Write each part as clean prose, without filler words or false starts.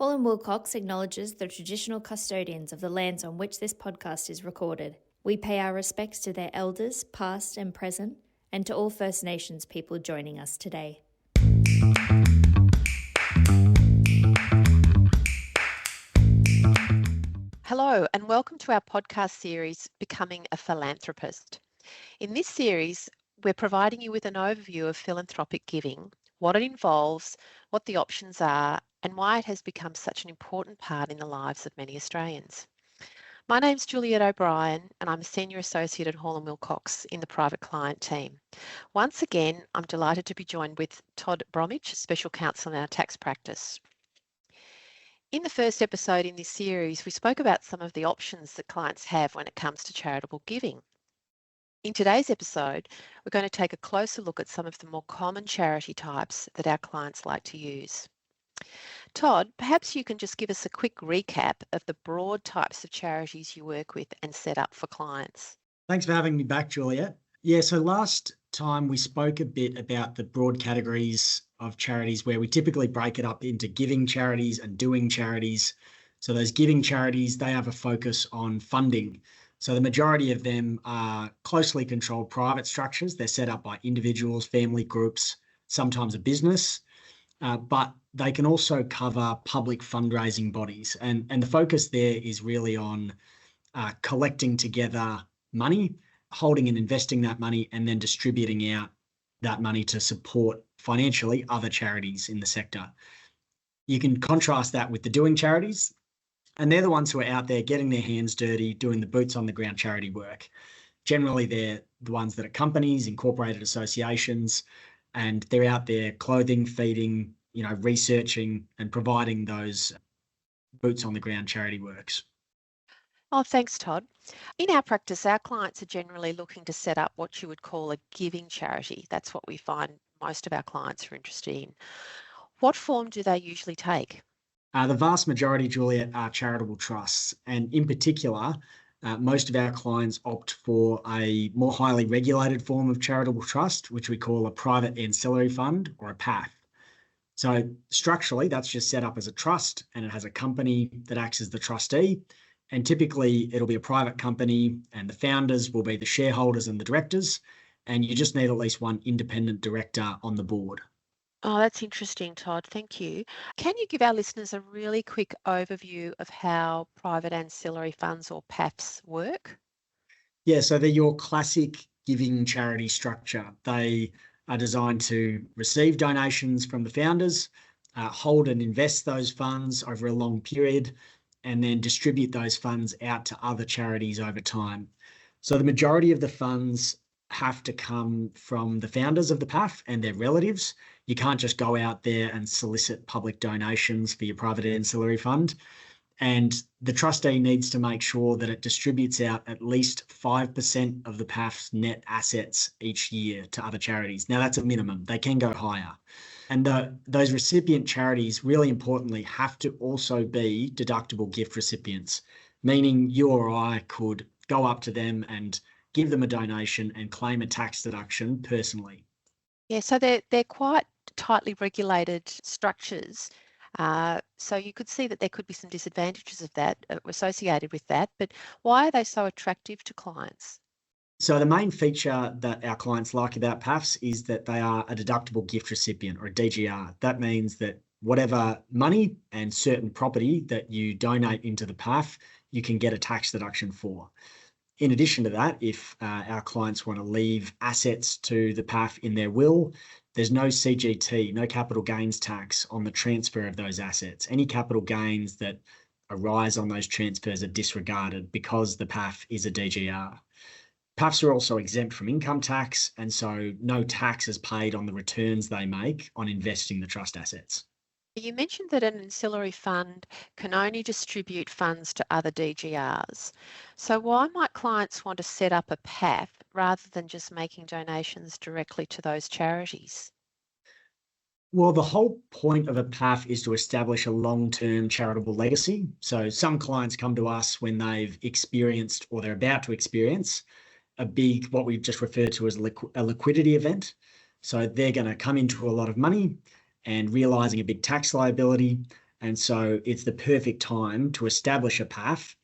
Hall and Wilcox acknowledges the traditional custodians of the lands on which this podcast is recorded. We pay our respects to their elders, past and present, and to all First Nations people joining us today. Hello, and welcome to our podcast series, Becoming a Philanthropist. In this series, we're providing you with an overview of philanthropic giving, what it involves, what the options are, and why it has become such an important part in the lives of many Australians. My name's Juliet O'Brien, and I'm a Senior Associate at Hall and Wilcox in the private client team. Once again, I'm delighted to be joined with Todd Bromwich, Special Counsel in our tax practice. In the first episode in this series, we spoke about some of the options that clients have when it comes to charitable giving. In today's episode, we're going to take a closer look at some of the more common charity types that our clients like to use. Todd, perhaps you can just give us a quick recap of the broad types of charities you work with and set up for clients. Thanks for having me back, Juliet. Yeah, so last time we spoke a bit about the broad categories of charities where we typically break it up into giving charities and doing charities. So those giving charities, they have a focus on funding. So the majority of them are closely controlled private structures. They're set up by individuals, family groups, sometimes a business, but they can also cover public fundraising bodies. And the focus there is really on collecting together money, holding and investing that money, and then distributing out that money to support financially other charities in the sector. You can contrast that with the doing charities, and they're the ones who are out there getting their hands dirty, doing the boots on the ground charity work. Generally, they're the ones that are companies, incorporated associations, and they're out there clothing, feeding, researching and providing those boots on the ground charity works. Oh, thanks, Todd. In our practice, our clients are generally looking to set up what you would call a giving charity. That's what we find most of our clients are interested in. What form do they usually take? The vast majority, Juliet, are charitable trusts. And in particular, most of our clients opt for a more highly regulated form of charitable trust, which we call a Private Ancillary Fund or a PAF. So structurally, that's just set up as a trust and it has a company that acts as the trustee. And typically it'll be a private company and the founders will be the shareholders and the directors. And you just need at least one independent director on the board. Oh, that's interesting, Todd. Thank you. Can you give our listeners a really quick overview of how private ancillary funds or PAFs work? Yeah, so they're your classic giving charity structure. They are designed to receive donations from the founders, hold and invest those funds over a long period, and then distribute those funds out to other charities over time. So the majority of the funds have to come from the founders of the PAF and their relatives. You can't just go out there and solicit public donations for your private ancillary fund. And the trustee needs to make sure that it distributes out at least 5% of the PAF's net assets each year to other charities. Now, that's a minimum. They can go higher. And those recipient charities, really importantly, have to also be deductible gift recipients, meaning you or I could go up to them and give them a donation and claim a tax deduction personally. Yeah, so they're quite tightly regulated structures. So you could see that there could be some disadvantages of that associated with that, but why are they so attractive to clients? So the main feature that our clients like about PAFs is that they are a deductible gift recipient or a DGR. That means that whatever money and certain property that you donate into the PAF, you can get a tax deduction for. In addition to that, if our clients want to leave assets to the PAF in their will, there's no CGT, no capital gains tax on the transfer of those assets. Any capital gains that arise on those transfers are disregarded because the PAF is a DGR. PAFs are also exempt from income tax, and so no tax is paid on the returns they make on investing the trust assets. You mentioned that an ancillary fund can only distribute funds to other DGRs. So why might clients want to set up a PAF rather than just making donations directly to those charities? Well, the whole point of a PAF is to establish a long-term charitable legacy. So some clients come to us when they've experienced or they're about to experience a big, what we've just referred to as a liquidity event. So they're going to come into a lot of money and realizing a big tax liability. And so it's the perfect time to establish a PAF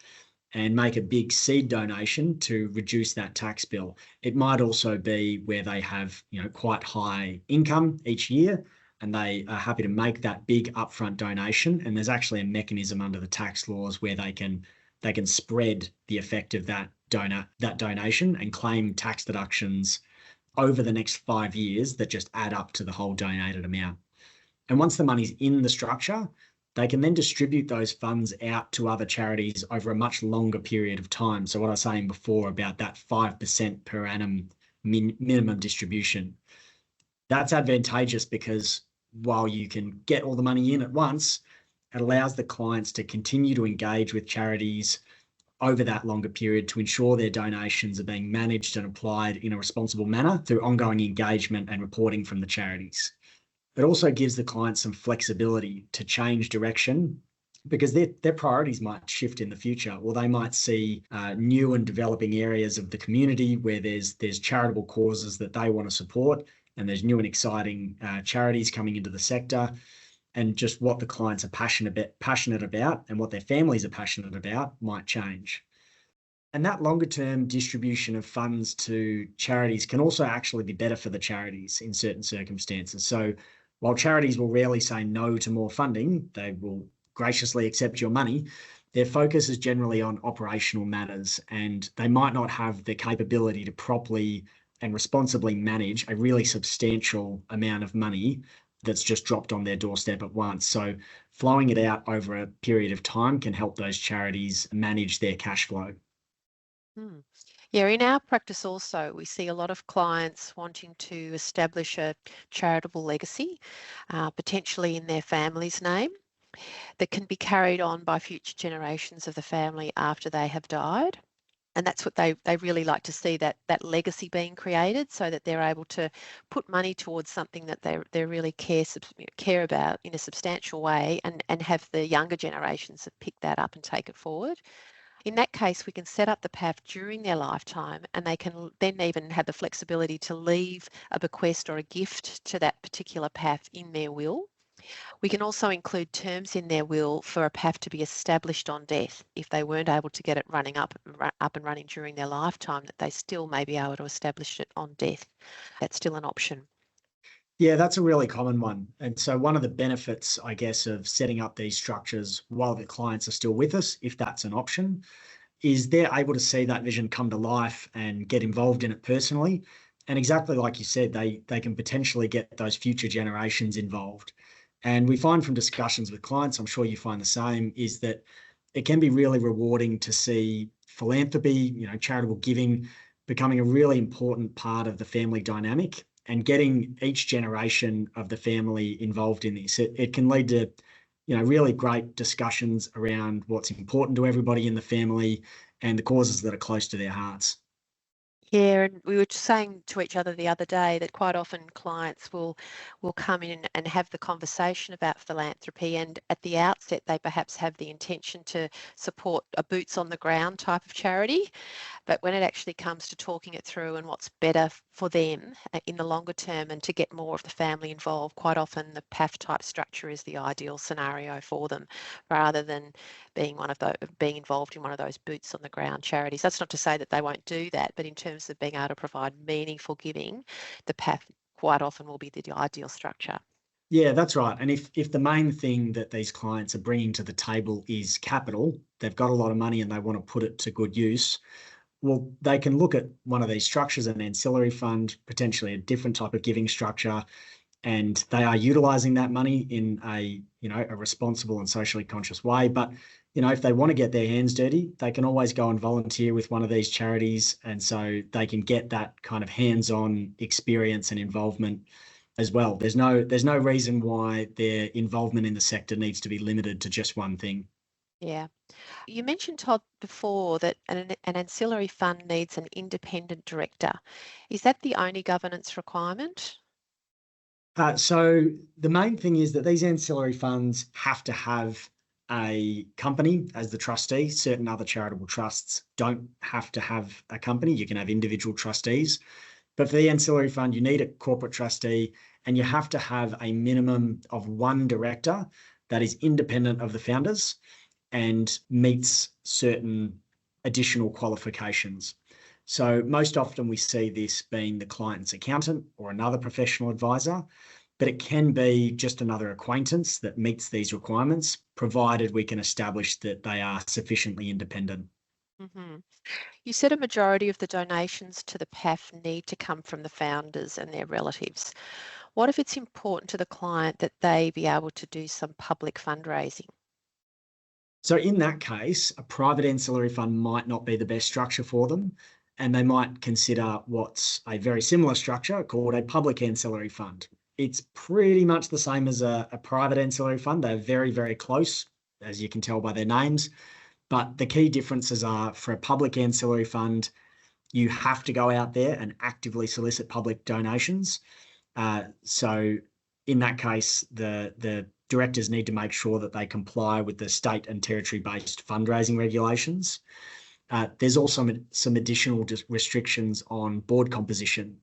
and make a big seed donation to reduce that tax bill. It might also be where they have, quite high income each year and they are happy to make that big upfront donation. And there's actually a mechanism under the tax laws where they can spread the effect of that donation and claim tax deductions over the next 5 years that just add up to the whole donated amount. And once the money's in the structure, they can then distribute those funds out to other charities over a much longer period of time. So what I was saying before about that 5% per annum minimum distribution, that's advantageous because while you can get all the money in at once, it allows the clients to continue to engage with charities over that longer period to ensure their donations are being managed and applied in a responsible manner through ongoing engagement and reporting from the charities. It also gives the client some flexibility to change direction because their priorities might shift in the future, or they might see new and developing areas of the community where there's charitable causes that they want to support, and there's new and exciting charities coming into the sector, and just what the clients are passionate about and what their families are passionate about might change. And that longer term distribution of funds to charities can also actually be better for the charities in certain circumstances. So while charities will rarely say no to more funding, they will graciously accept your money. Their focus is generally on operational matters, and they might not have the capability to properly and responsibly manage a really substantial amount of money that's just dropped on their doorstep at once. So flowing it out over a period of time can help those charities manage their cash flow. Yeah, in our practice also, we see a lot of clients wanting to establish a charitable legacy, potentially in their family's name, that can be carried on by future generations of the family after they have died. And that's what they really like to see, that legacy being created, so that they're able to put money towards something that they really care about in a substantial way, and have the younger generations pick that up and take it forward. In that case, we can set up the PAF during their lifetime, and they can then even have the flexibility to leave a bequest or a gift to that particular PAF in their will. We can also include terms in their will for a PAF to be established on death if they weren't able to get it running up and running during their lifetime, that they still may be able to establish it on death. That's still an option. Yeah, that's a really common one. And so one of the benefits, I guess, of setting up these structures while the clients are still with us, if that's an option, is they're able to see that vision come to life and get involved in it personally. And exactly like you said, they can potentially get those future generations involved. And we find from discussions with clients, I'm sure you find the same, is that it can be really rewarding to see philanthropy, charitable giving, becoming a really important part of the family dynamic, and getting each generation of the family involved in this. It can lead to, really great discussions around what's important to everybody in the family and the causes that are close to their hearts. Yeah, and we were saying to each other the other day that quite often clients will come in and have the conversation about philanthropy, and at the outset they perhaps have the intention to support a boots on the ground type of charity. But when it actually comes to talking it through and what's better for them in the longer term, and to get more of the family involved, quite often the PAF type structure is the ideal scenario for them, rather than being involved in one of those boots on the ground charities. That's not to say that they won't do that, but in terms of being able to provide meaningful giving, the PAF quite often will be the ideal structure. Yeah, that's right. And if the main thing that these clients are bringing to the table is capital, they've got a lot of money and they want to put it to good use, well, they can look at one of these structures, an ancillary fund, potentially a different type of giving structure, and they are utilising that money in a responsible and socially conscious way. But if they want to get their hands dirty, they can always go and volunteer with one of these charities, and so they can get that kind of hands-on experience and involvement as well. There's no reason why their involvement in the sector needs to be limited to just one thing. Yeah. You mentioned, Todd, before that an ancillary fund needs an independent director. Is that the only governance requirement? So the main thing is that these ancillary funds have to have a company as the trustee. Certain other charitable trusts don't have to have a company. You can have individual trustees. But for the ancillary fund, you need a corporate trustee, and you have to have a minimum of one director that is independent of the founders and meets certain additional qualifications. So most often we see this being the client's accountant or another professional advisor, but it can be just another acquaintance that meets these requirements, provided we can establish that they are sufficiently independent. Mm-hmm. You said a majority of the donations to the PAF need to come from the founders and their relatives. What if it's important to the client that they be able to do some public fundraising? So in that case, a private ancillary fund might not be the best structure for them, and they might consider what's a very similar structure called a public ancillary fund. It's pretty much the same as a private ancillary fund. They're very, very close, as you can tell by their names. But the key differences are, for a public ancillary fund, you have to go out there and actively solicit public donations. So in that case, the directors need to make sure that they comply with the state and territory-based fundraising regulations. There's also some additional restrictions on board composition.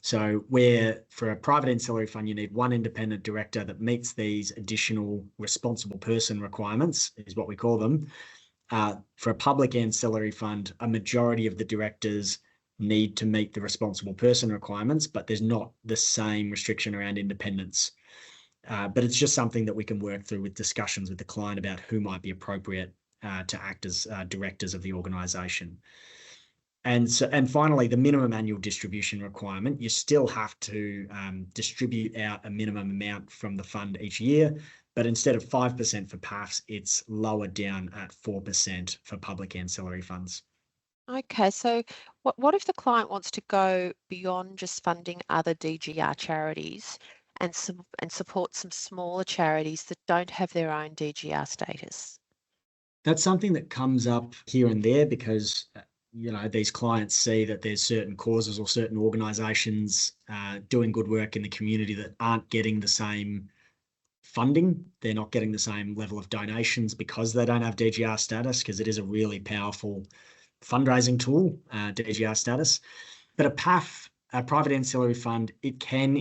So where for a private ancillary fund, you need one independent director that meets these additional responsible person requirements, is what we call them. For a public ancillary fund, a majority of the directors need to meet the responsible person requirements, but there's not the same restriction around independence. But it's just something that we can work through with discussions with the client about who might be appropriate to act as directors of the organisation. And finally, the minimum annual distribution requirement, you still have to distribute out a minimum amount from the fund each year, but instead of 5% for PAFs, it's lowered down at 4% for public ancillary funds. Okay, so what if the client wants to go beyond just funding other DGR charities and support some smaller charities that don't have their own DGR status? That's something that comes up here and there because these clients see that there's certain causes or certain organisations doing good work in the community that aren't getting the same funding. They're not getting the same level of donations because they don't have DGR status, because it is a really powerful fundraising tool, DGR status. But a PAF, a private ancillary fund, it can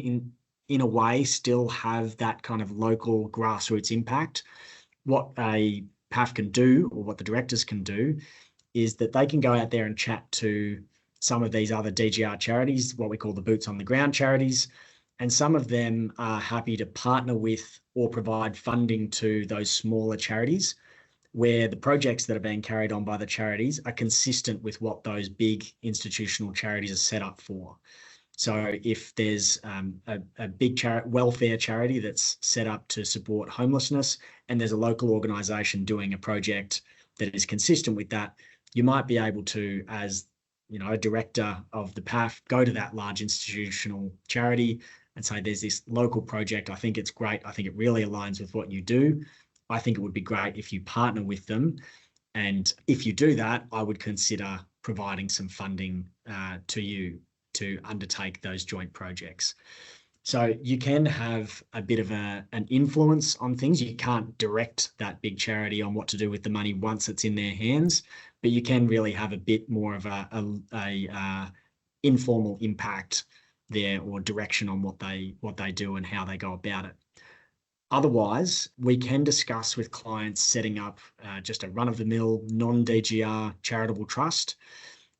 in a way still have that kind of local grassroots impact. What a PAF can do, or what the directors can do, is that they can go out there and chat to some of these other DGR charities, what we call the boots on the ground charities, and some of them are happy to partner with or provide funding to those smaller charities where the projects that are being carried on by the charities are consistent with what those big institutional charities are set up for. So if there's a big welfare charity that's set up to support homelessness, and there's a local organisation doing a project that is consistent with that, you might be able to, as a director of the PAF, go to that large institutional charity and say, there's this local project. I think it's great. I think it really aligns with what you do. I think it would be great if you partner with them. And if you do that, I would consider providing some funding to you to undertake those joint projects. So you can have a bit of an influence on things. You can't direct that big charity on what to do with the money once it's in their hands, but you can really have a bit more of a informal impact there, or direction on what they do and how they go about it. Otherwise, we can discuss with clients setting up just a run-of-the-mill non-DGR charitable trust.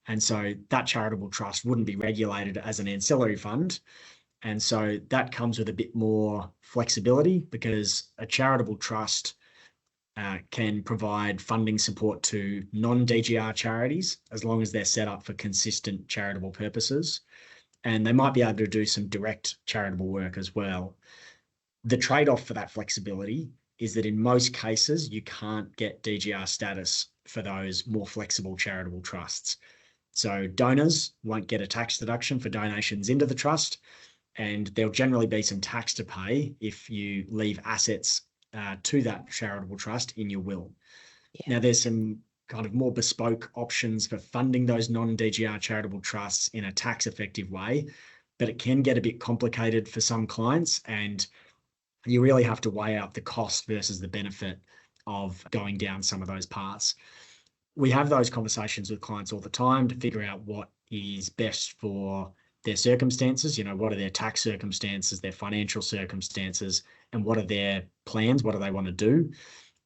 And so that charitable trust wouldn't be regulated as an ancillary fund. And so that comes with a bit more flexibility, because a charitable trust can provide funding support to non-DGR charities as long as they're set up for consistent charitable purposes. And they might be able to do some direct charitable work as well. The trade-off for that flexibility is that in most cases, you can't get DGR status for those more flexible charitable trusts. So donors won't get a tax deduction for donations into the trust, and there'll generally be some tax to pay if you leave assets to that charitable trust in your will. Yeah. Now, there's some kind of more bespoke options for funding those non-DGR charitable trusts in a tax-effective way, but it can get a bit complicated for some clients, and you really have to weigh out the cost versus the benefit of going down some of those paths. We have those conversations with clients all the time to figure out what is best for their circumstances, what are their tax circumstances, their financial circumstances, and what are their plans, what do they want to do.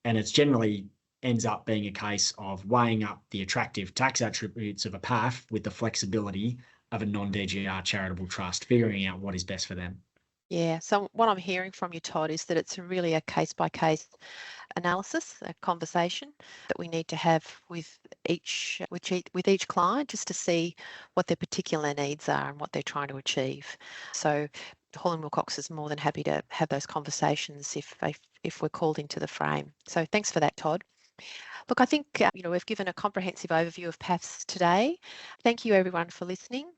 And it's generally ends up being a case of weighing up the attractive tax attributes of a PAF with the flexibility of a non-DGR charitable trust, figuring out what is best for them. Yeah, so what I'm hearing from you, Todd, is that it's really a case-by-case analysis, a conversation that we need to have with each client, just to see what their particular needs are and what they're trying to achieve. So Hall & Wilcox is more than happy to have those conversations if we're called into the frame. So thanks for that, Todd. Look, I think we've given a comprehensive overview of PAFs today. Thank you everyone for listening.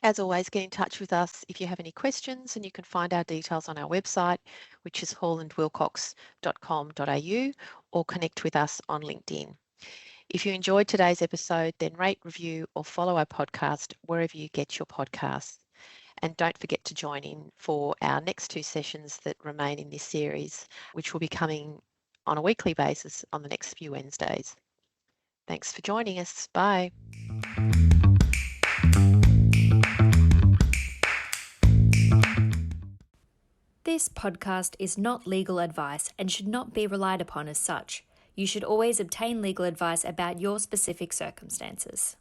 As always, get in touch with us if you have any questions, and you can find our details on our website, which is hallandwilcox.com.au, or connect with us on LinkedIn. If you enjoyed today's episode, then rate, review, or follow our podcast wherever you get your podcasts. And don't forget to join in for our next 2 sessions that remain in this series, which will be coming on a weekly basis on the next few Wednesdays. Thanks for joining us. Bye. This podcast is not legal advice and should not be relied upon as such. You should always obtain legal advice about your specific circumstances.